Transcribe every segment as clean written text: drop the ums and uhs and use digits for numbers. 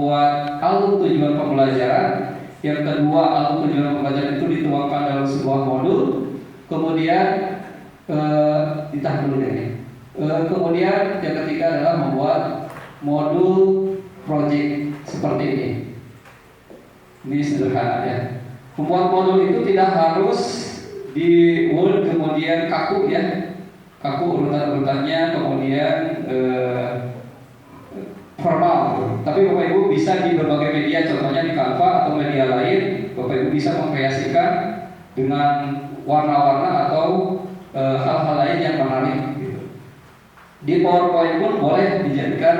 membuat alur tujuan pembelajaran. Yang kedua, alur tujuan pembelajaran itu dituangkan dalam sebuah modul. Kemudian ditahan dulu deh. Kemudian yang ketiga adalah membuat modul project seperti ini. Ini sederhana ya. Membuat modul itu tidak harus di Word kemudian kaku ya, kaku urutan-urutannya kemudian formal. Tapi Bapak Ibu bisa di berbagai media, contohnya di Canva atau media lain, Bapak Ibu bisa mengkreasikan dengan warna-warna atau hal-hal lain yang menarik gitu. Di PowerPoint pun boleh dijadikan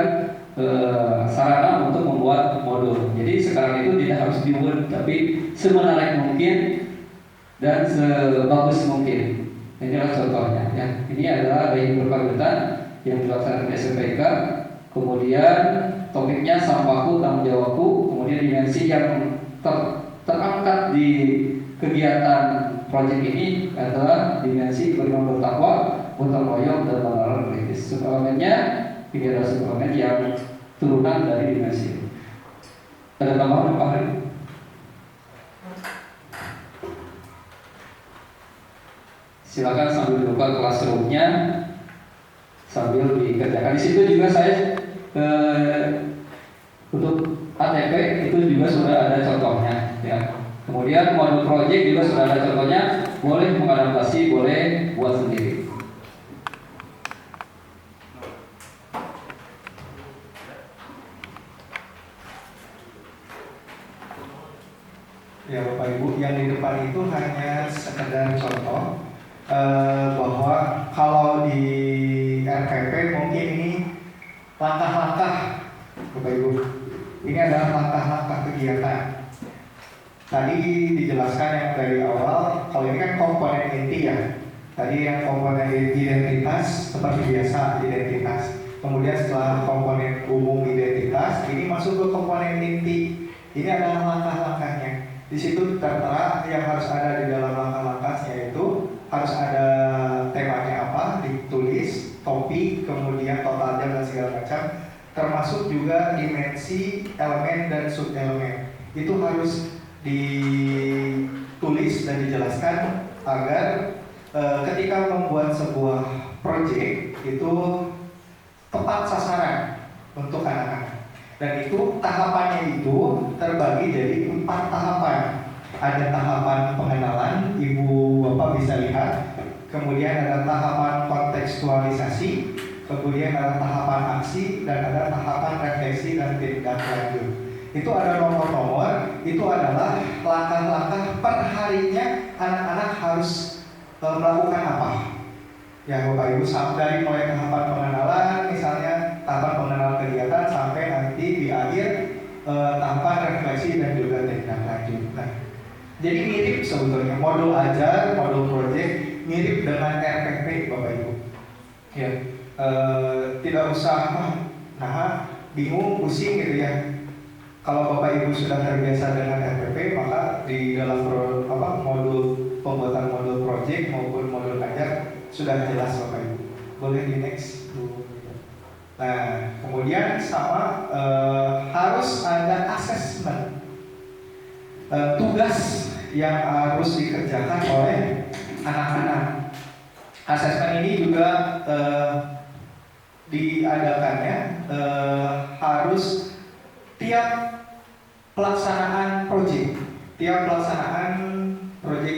sarana untuk membuat modul. Jadi sekarang itu tidak harus di Word, tapi semenarik mungkin dan sebagus mungkin. Inilah contohnya ya. Ini adalah gaya berkelanjutan yang dilaksanakan SMPK. Kemudian topiknya sampahku tanggung jawabku. Kemudian dimensi yang terangkat di kegiatan proyek ini adalah dimensi bagaimana bertakwa, gotong royong dan pengenalan kritis. Suplemennya ini adalah suplemen yang turunan dari dimensi. Ada tambahan Pak Hari? Silakan sambil buka classroom-nya sambil dikerjakan. Di situ juga saya untuk ATP itu juga sudah ada contohnya ya. Kemudian modul project juga sudah ada contohnya, boleh mengadaptasi, boleh buat sendiri. Ya Bapak Ibu, yang di depan itu hanya sekedar contoh bahwa kalau di RPP mungkin ini langkah-langkah Bapak Ibu. Ini adalah langkah-langkah kegiatan. Tadi dijelaskan yang dari awal, kalau ini kan komponen inti ya. Tadi yang komponen identitas seperti biasa identitas. Kemudian setelah komponen umum identitas, ini masuk ke komponen inti. Ini adalah langkah-langkahnya. Di situ tertera yang harus ada di dalam langkah-langkahnya itu harus ada temanya apa, ditulis, topik, kemudian total jam dan segala macam, termasuk juga dimensi, elemen dan subelemen. Itu harus ditulis dan dijelaskan agar ketika membuat sebuah proyek itu tepat sasaran untuk anak-anak. Dan itu tahapannya itu terbagi jadi 4 tahapan. Ada tahapan pengenalan, Ibu Bapak bisa lihat. Kemudian ada tahapan kontekstualisasi, kemudian ada tahapan aksi, dan ada tahapan refleksi dan tindak lanjut. Itu ada nomor-nomor, itu adalah langkah-langkah per harinya anak-anak harus melakukan apa. Ya Bapak Ibu, dari mulai tahapan pengenalan, misalnya tahapan pengenalan kegiatan sampai nanti di akhir tahapan refleksi dan juga tindak lanjut. Nah, jadi mirip sebetulnya modul ajar, modul project mirip dengan RPP Bapak Ibu. Ya, tidak usah bingung, pusing gitu ya. Kalau Bapak Ibu sudah terbiasa dengan RPP, maka di dalam modul pembuatan modul project maupun modul ajar sudah jelas Bapak Ibu. Boleh di next dulu. Nah, kemudian sama harus ada assessment, tugas yang harus dikerjakan oleh anak-anak. Assessment ini juga diadakannya harus tiap pelaksanaan proyek.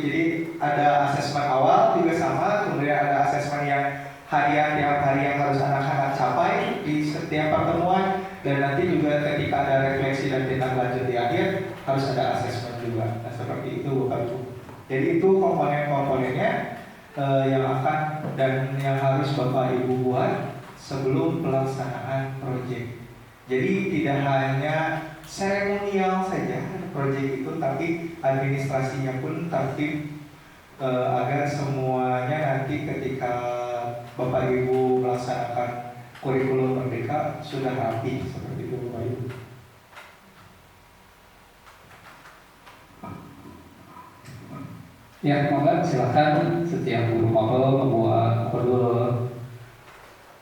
Jadi ada asesmen awal juga sama, kemudian ada asesmen yang harian tiap hari yang harus anak-anak capai di setiap pertemuan, dan nanti juga ketika ada refleksi dan tindak lanjut di akhir harus ada asesmen juga. Nah, seperti itu Bapak Ibu. Jadi itu komponen-komponennya yang akan dan yang harus Bapak Ibu buat sebelum pelaksanaan proyek. Jadi tidak hanya seremonial saja proyek itu, tapi administrasinya pun tertib agar semuanya nanti ketika Bapak Ibu melaksanakan kurikulum merdeka sudah rapi seperti itu Bapak Ibu. Ya, maka silakan setiap guru mapel membuat modul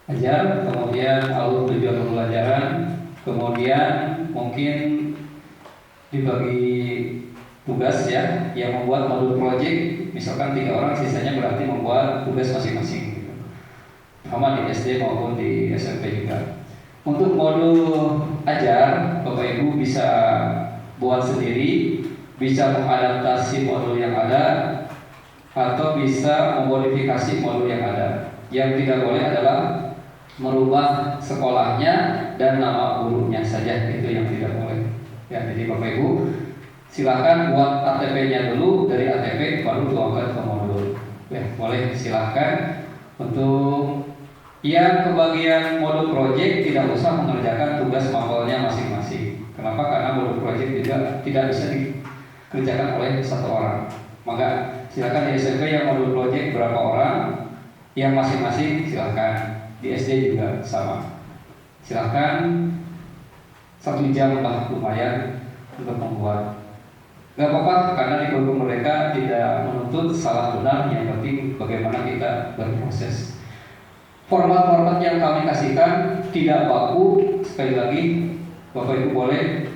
ajar, kemudian alur tujuan pembelajaran, kemudian mungkin dibagi tugas ya, yang membuat modul project misalkan 3 orang, sisanya berarti membuat tugas masing-masing gitu. Sama di SD maupun di SMP juga. Untuk modul ajar, Bapak Ibu bisa buat sendiri, bisa mengadaptasi modul yang ada, atau bisa memodifikasi modul yang ada. Yang tidak boleh adalah merubah sekolahnya dan nama gurunya saja, itu yang tidak boleh. Ya, jadi Bapak Ibu silakan buat ATP-nya dulu, dari ATP baru tuangkan ke modul. Ya, boleh silahkan. Untuk yang kebagian modul project tidak usah mengerjakan tugas mapelnya masing-masing. Kenapa? Karena modul project juga tidak bisa dikerjakan oleh satu orang. Maka silakan di SMP yang modul project berapa orang, yang masing-masing silakan. Di SD juga sama. Silakan 1 jam lah, lumayan untuk membuat. Gak apa-apa karena di kurikulum mereka tidak menuntut salah benar, yang penting bagaimana kita berproses. Format-format yang kami kasihkan tidak baku. Sekali lagi, Bapak Ibu boleh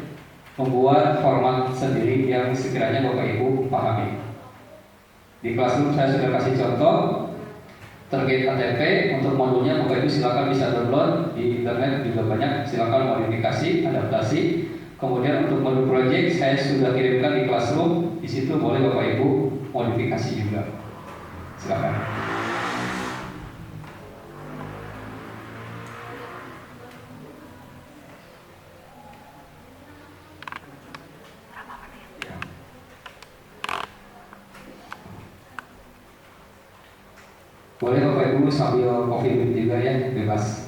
membuat format sendiri yang sekiranya Bapak Ibu pahami. Di Classroom saya sudah kasih contoh terkait KTP. Untuk modulnya Bapak Ibu silakan bisa download di internet juga banyak, silakan modifikasi, adaptasi. Kemudian untuk modul project saya sudah kirimkan di Classroom, di situ boleh Bapak Ibu modifikasi juga. Silakan. Boleh Bapak Ibu sambil coffee break juga ya, bebas.